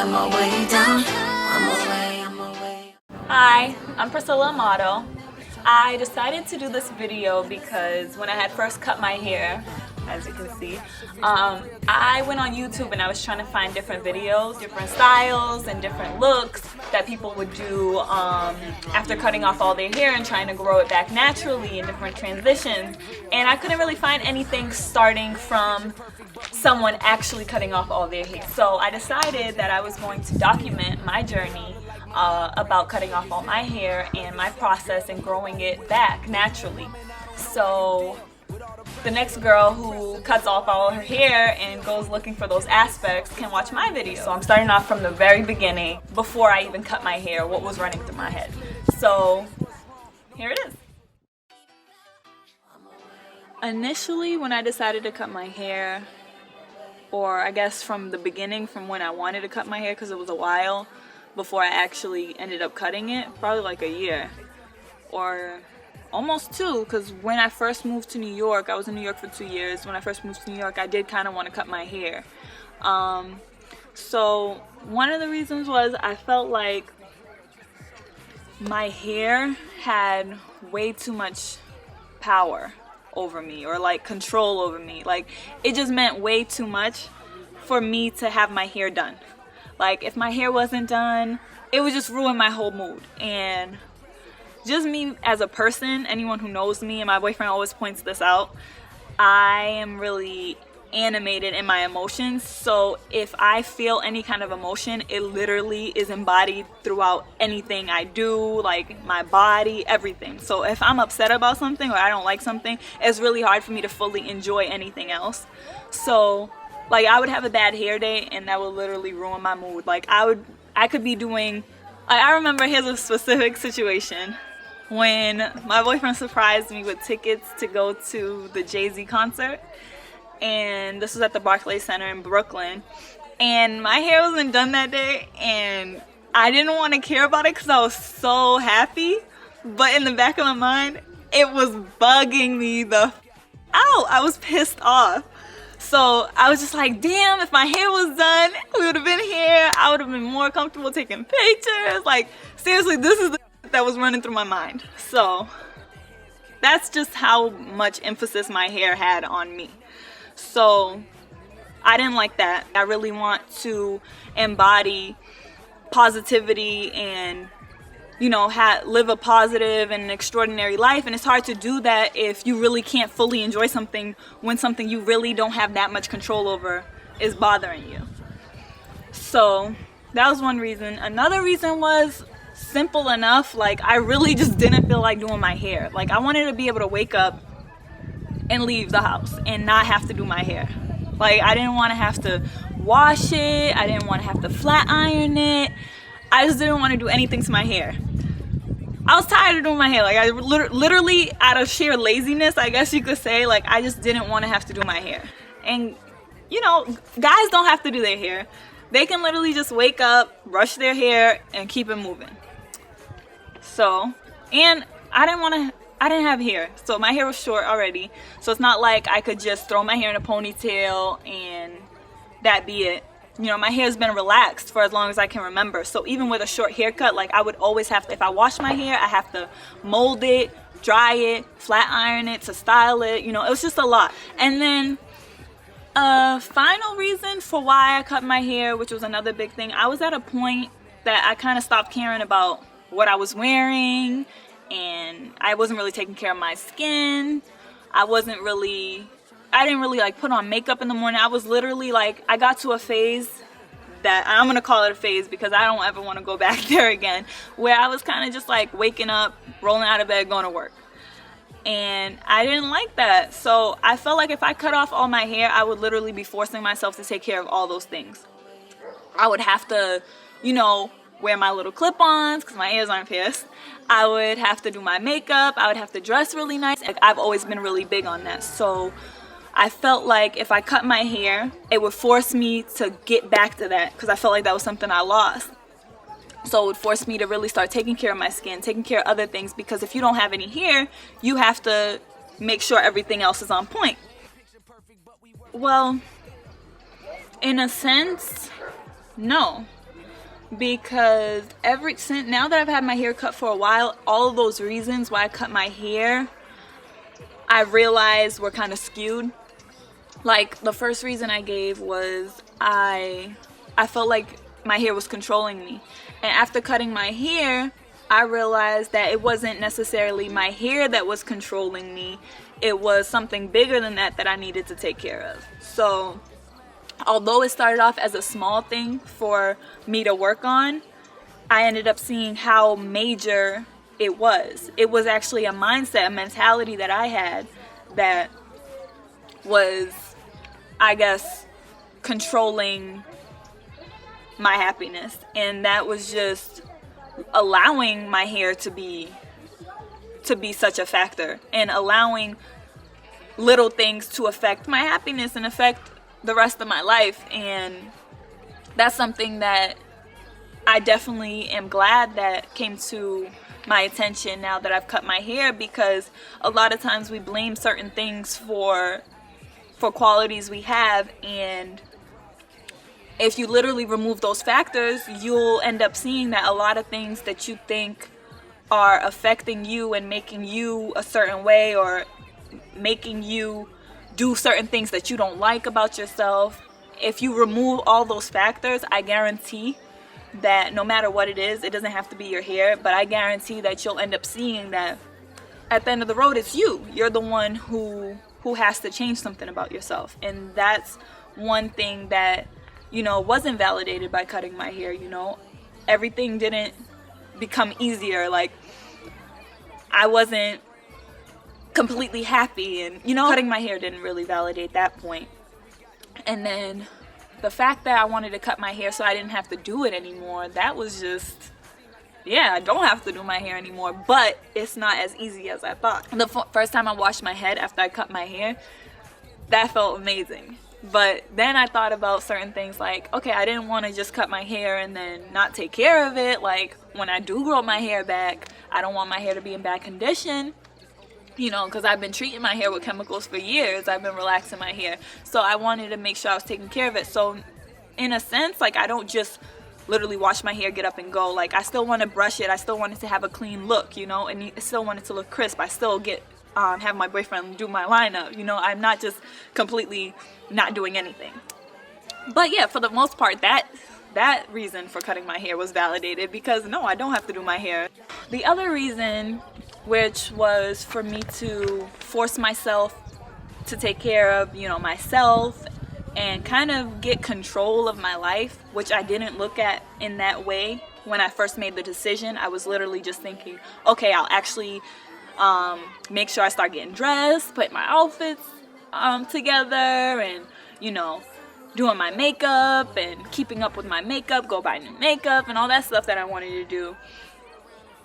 on my way down. On my way. Hi, I'm Priscilla Amato. I decided to do this video because when I had first cut my hair, as you can see, I went on YouTube and I was trying to find different videos, different styles and different looks that people would do after cutting off all their hair and trying to grow it back naturally in different transitions. And I couldn't really find anything starting from someone actually cutting off all their hair. So I decided that I was going to document my journey about cutting off all my hair and my process and growing it back naturally. So the next girl who cuts off all her hair and goes looking for those aspects can watch my video. So I'm starting off from the very beginning, before I even cut my hair, what was running through my head. So here it is. Initially, when I decided to cut my hair, or I guess from the beginning, from when I wanted to cut my hair, because it was a while before I actually ended up cutting it, probably like a year or almost two, because when I first moved to New York, I was in New York for 2 years. When I first moved to New York, I did kind of want to cut my hair. So one of the reasons was I felt like my hair had way too much power over me, or like control over me. Like, it just meant way too much for me to have my hair done. Like, if my hair wasn't done, it would just ruin my whole mood. And just me as a person, anyone who knows me, and my boyfriend always points this out, I am really animated in my emotions. So if I feel any kind of emotion, it literally is embodied throughout anything I do, like my body, everything. So if I'm upset about something or I don't like something, it's really hard for me to fully enjoy anything else. So like, I would have a bad hair day and that would literally ruin my mood. Like, I could be doing, I remember, here's a specific situation when my boyfriend surprised me with tickets to go to the Jay-Z concert, and this was at the Barclays Center in Brooklyn, and my hair wasn't done that day, and I didn't want to care about it because I was so happy, but in the back of my mind, it was bugging me the out. I was pissed off. So I was just like, damn, if my hair was done, we would have been here. I would have been more comfortable taking pictures. Like, seriously, this is the that was running through my mind. So that's just how much emphasis my hair had on me. So I didn't like that. I really want to embody positivity and, you know, live a positive and an extraordinary life, and it's hard to do that if you really can't fully enjoy something when something you really don't have that much control over is bothering you. So that was one reason. Another reason was simple enough. Like, I really just didn't feel like doing my hair. Like, I wanted to be able to wake up and leave the house and not have to do my hair. Like, I didn't want to have to wash it. I didn't want to have to flat iron it. I just didn't want to do anything to my hair. I was tired of doing my hair. Like, I literally, out of sheer laziness, I guess you could say, like, I just didn't want to have to do my hair. And, you know, guys don't have to do their hair. They can literally just wake up, brush their hair, and keep it moving. So, and I didn't have hair. So my hair was short already. So it's not like I could just throw my hair in a ponytail and that be it. You know, my hair's been relaxed for as long as I can remember. So even with a short haircut, like, I would always have to, if I wash my hair, I have to mold it, dry it, flat iron it to style it. You know, it was just a lot. And then final reason for why I cut my hair, which was another big thing, I was at a point that I kind of stopped caring about what I was wearing, and I wasn't really taking care of my skin. I didn't really like put on makeup in the morning. I was literally like, I got to a phase that I'm gonna call it a phase because I don't ever want to go back there again, where I was kind of just like waking up, rolling out of bed, going to work. And I didn't like that. So I felt like if I cut off all my hair, I would literally be forcing myself to take care of all those things. I would have to, you know, wear my little clip-ons because my ears aren't pierced. I would have to do my makeup. I would have to dress really nice. Like, I've always been really big on that. So I felt like if I cut my hair, it would force me to get back to that because I felt like that was something I lost. So it would force me to really start taking care of my skin, taking care of other things, because if you don't have any hair, you have to make sure everything else is on point. Well, in a sense, no. because now that I've had my hair cut for a while, all of those reasons why I cut my hair, I realized were kind of skewed. Like, the first reason I gave was I felt like my hair was controlling me. And after cutting my hair, I realized that it wasn't necessarily my hair that was controlling me. It was something bigger than that I needed to take care of. So although it started off as a small thing for me to work on, I ended up seeing how major it was. It was actually a mindset, a mentality that I had that was, I guess, controlling my happiness. And that was just allowing my hair to be such a factor, and allowing little things to affect my happiness and affect the rest of my life. And that's something that I definitely am glad that came to my attention now that I've cut my hair, because a lot of times we blame certain things for qualities we have, and if you literally remove those factors, you'll end up seeing that a lot of things that you think are affecting you and making you a certain way, or making you do certain things that you don't like about yourself, if you remove all those factors, I guarantee that no matter what it is, it doesn't have to be your hair, but I guarantee that you'll end up seeing that at the end of the road, it's you. You're the one who has to change something about yourself. And that's one thing that, wasn't validated by cutting my hair. Everything didn't become easier. Like, I wasn't completely happy, and cutting my hair didn't really validate that point. And then the fact that I wanted to cut my hair so I didn't have to do it anymore, that was just, I don't have to do my hair anymore, but it's not as easy as I thought. The first time I washed my head after I cut my hair, that felt amazing. But then I thought about certain things, like, okay, I didn't want to just cut my hair and then not take care of it. Like, when I do grow my hair back, I don't want my hair to be in bad condition, because I've been treating my hair with chemicals for years. I've been relaxing my hair. So I wanted to make sure I was taking care of it. So in a sense, like, I don't just literally wash my hair, get up and go. Like, I still want to brush it. I still want it to have a clean look, and I still want it to look crisp. I still have my boyfriend do my lineup. I'm not just completely not doing anything. But yeah, for the most part, that reason for cutting my hair was validated, because no, I don't have to do my hair. The other reason, which was for me to force myself to take care of, myself, and kind of get control of my life, which I didn't look at in that way when I first made the decision. I was literally just thinking, okay, I'll actually make sure I start getting dressed, put my outfits together, and doing my makeup and keeping up with my makeup, go buy new makeup and all that stuff that I wanted to do.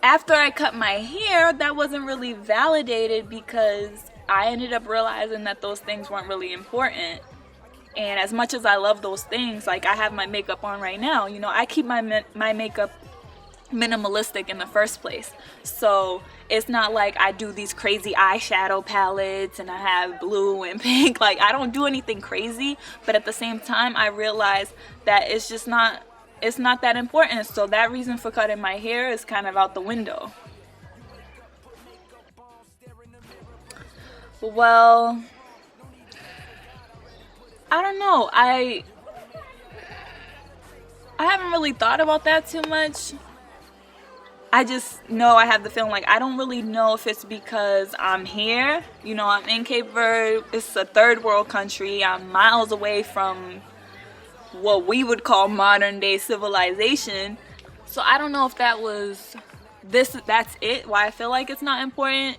After I cut my hair, that wasn't really validated, because I ended up realizing that those things weren't really important. And as much as I love those things, like, I have my makeup on right now, I keep my makeup minimalistic in the first place. So it's not like I do these crazy eyeshadow palettes and I have blue and pink. Like, I don't do anything crazy, but at the same time, I realize that it's not that important. So that reason for cutting my hair is kind of out the window. Well, I don't know. I haven't really thought about that too much. I just know I have the feeling, like, I don't really know if it's because I'm here. I'm in Cape Verde. It's a third world country. I'm miles away from what we would call modern day civilization. So I don't know if that's it, why I feel like it's not important.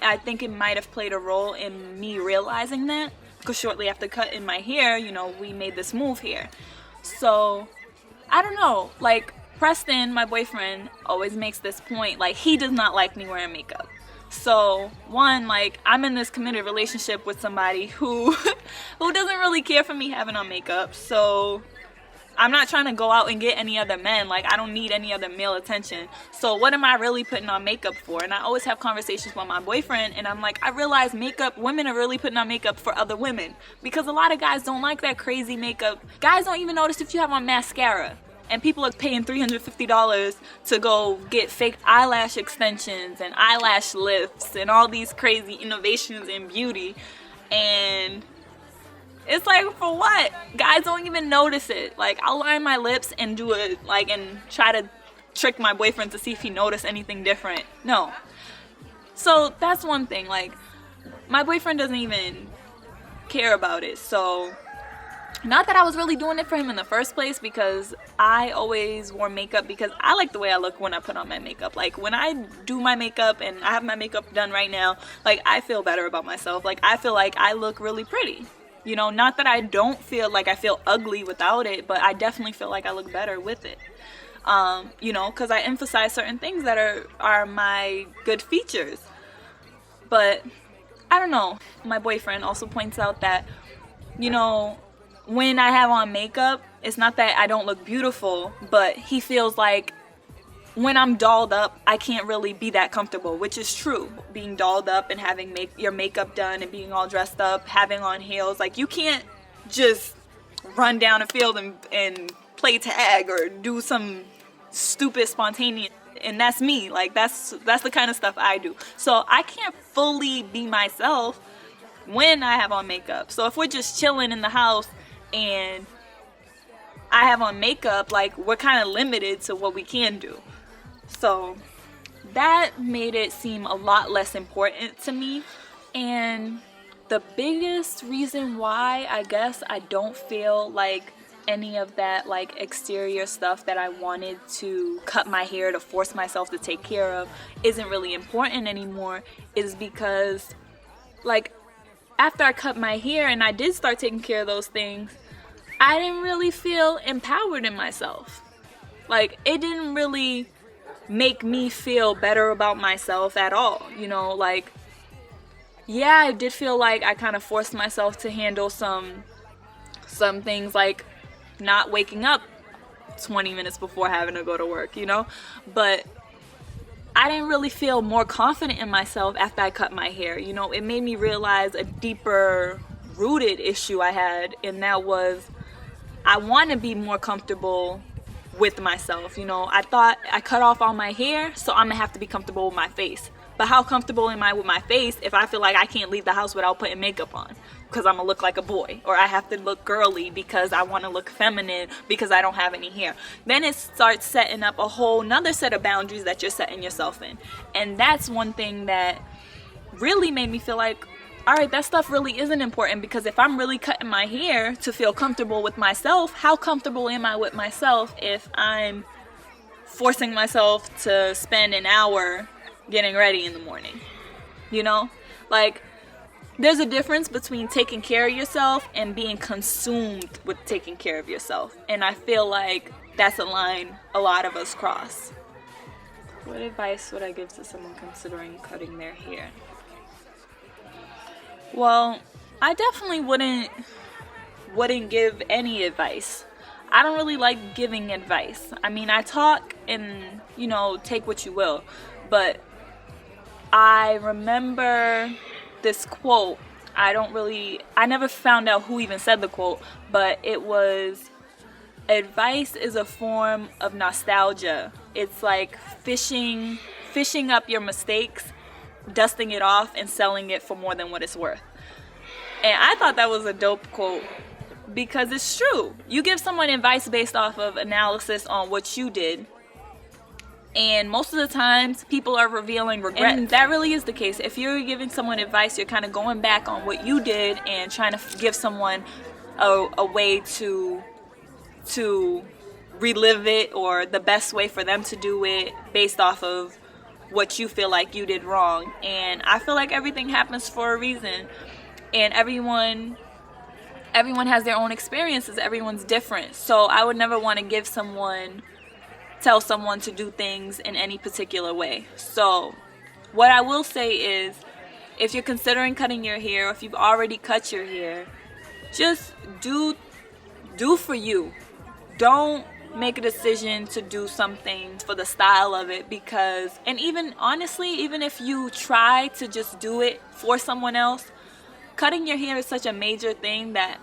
I think it might have played a role in me realizing that, because shortly after cutting my hair, we made this move here. So I don't know, like, Preston, my boyfriend, always makes this point, like, he does not like me wearing makeup. So, one, like, I'm in this committed relationship with somebody who doesn't really care for me having on makeup. So I'm not trying to go out and get any other men. Like, I don't need any other male attention. So what am I really putting on makeup for? And I always have conversations with my boyfriend, and I'm like, I realize women are really putting on makeup for other women, because a lot of guys don't like that crazy makeup. Guys don't even notice if you have on mascara. and people are paying $350 to go get fake eyelash extensions and eyelash lifts and all these crazy innovations in beauty. And it's like, for what? Guys don't even notice it. Like, I'll line my lips and do it, like, and try to trick my boyfriend to see if he noticed anything different. No. So that's one thing. Like, my boyfriend doesn't even care about it. So, not that I was really doing it for him in the first place, because I always wore makeup because I like the way I look when I put on my makeup. Like, when I do my makeup and I have my makeup done right now, like, I feel better about myself. Like, I feel like I look really pretty. You know, not that I don't feel like I feel ugly without it, but I definitely feel like I look better with it. You know, because I emphasize certain things that are my good features. But I don't know. My boyfriend also points out that, you know, when I have on makeup, it's not that I don't look beautiful, but he feels like when I'm dolled up, I can't really be that comfortable, which is true. Being dolled up and having your makeup done and being all dressed up, having on heels, like, you can't just run down a field and play tag or do some stupid spontaneous. And that's me. Like, that's the kind of stuff I do. So I can't fully be myself when I have on makeup. So if we're just chilling in the house and I have on makeup, like, we're kind of limited to what we can do. So that made it seem a lot less important to me. And the biggest reason why, I guess, I don't feel like any of that, like, exterior stuff that I wanted to cut my hair to force myself to take care of isn't really important anymore, is because, like, after I cut my hair and I did start taking care of those things, I didn't really feel empowered in myself. Like, it didn't really make me feel better about myself at all. You know, like, yeah, I did feel like I kind of forced myself to handle some things, like not waking up 20 minutes before having to go to work, you know? But I didn't really feel more confident in myself after I cut my hair. You know, it made me realize a deeper rooted issue I had, and that was I want to be more comfortable with myself. You know, I thought I cut off all my hair, so I'm gonna have to be comfortable with my face. But how comfortable am I with my face if I feel like I can't leave the house without putting makeup on because I'm gonna look like a boy, or I have to look girly because I want to look feminine because I don't have any hair? Then it starts setting up a whole nother set of boundaries that you're setting yourself in. And that's one thing that really made me feel like, all right, that stuff really isn't important, because if I'm really cutting my hair to feel comfortable with myself, how comfortable am I with myself if I'm forcing myself to spend an hour getting ready in the morning? You know, like, there's a difference between taking care of yourself and being consumed with taking care of yourself. And I feel like that's a line a lot of us cross. What advice would I give to someone considering cutting their hair? Well, I definitely wouldn't give any advice. I don't really like giving advice. I mean, I talk and, you know, take what you will. But I remember this quote. I never found out who even said the quote, but it was, advice is a form of nostalgia. It's like fishing up your mistakes, dusting it off, and selling it for more than what it's worth. And I thought that was a dope quote, because it's true. You give someone advice based off of analysis on what you did, and most of the times people are revealing regret. And that really is the case. If you're giving someone advice, you're kind of going back on what you did and trying to give someone a way to relive it, or the best way for them to do it based off of what you feel like you did wrong. And I feel like everything happens for a reason, and everyone has their own experiences. Everyone's different. So I would never want to tell someone to do things in any particular way. So what I will say is, if you're considering cutting your hair, or if you've already cut your hair, just do for you. Don't make a decision to do something for the style of it, because, and even honestly, even if you try to just do it for someone else, cutting your hair is such a major thing that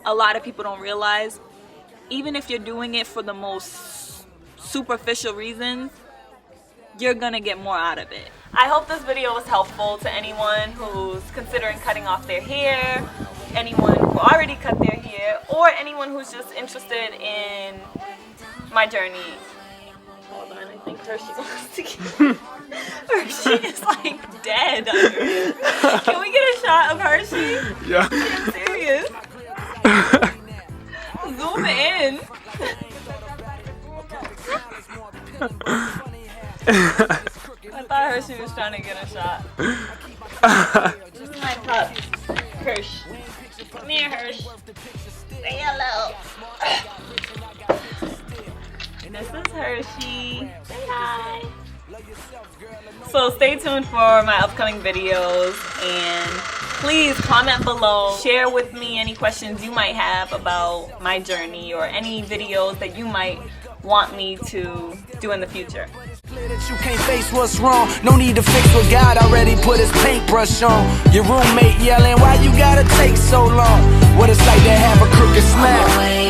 a lot of people don't realize. even if you're doing it for the most superficial reasons, you're gonna get more out of it. I hope this video was helpful to anyone who's considering cutting off their hair, anyone who already cut their hair, or anyone who's just interested in my journey. Hold on, I think Hershey wants to get... Hershey is like dead under here. Can we get a shot of Hershey? Yeah. I'm serious. Zoom in. I thought Hershey was trying to get a shot. This is my pup, Hersh. Come here, Hersh. Say hello. This is Hershey. Say hi. So stay tuned for my upcoming videos, and please comment below. Share with me any questions you might have about my journey or any videos that you might want me to do in the future. That you can't face what's wrong. No need to fix what God already put his paintbrush on. Your roommate yelling, why you gotta take so long? What it's like to have a crooked smile.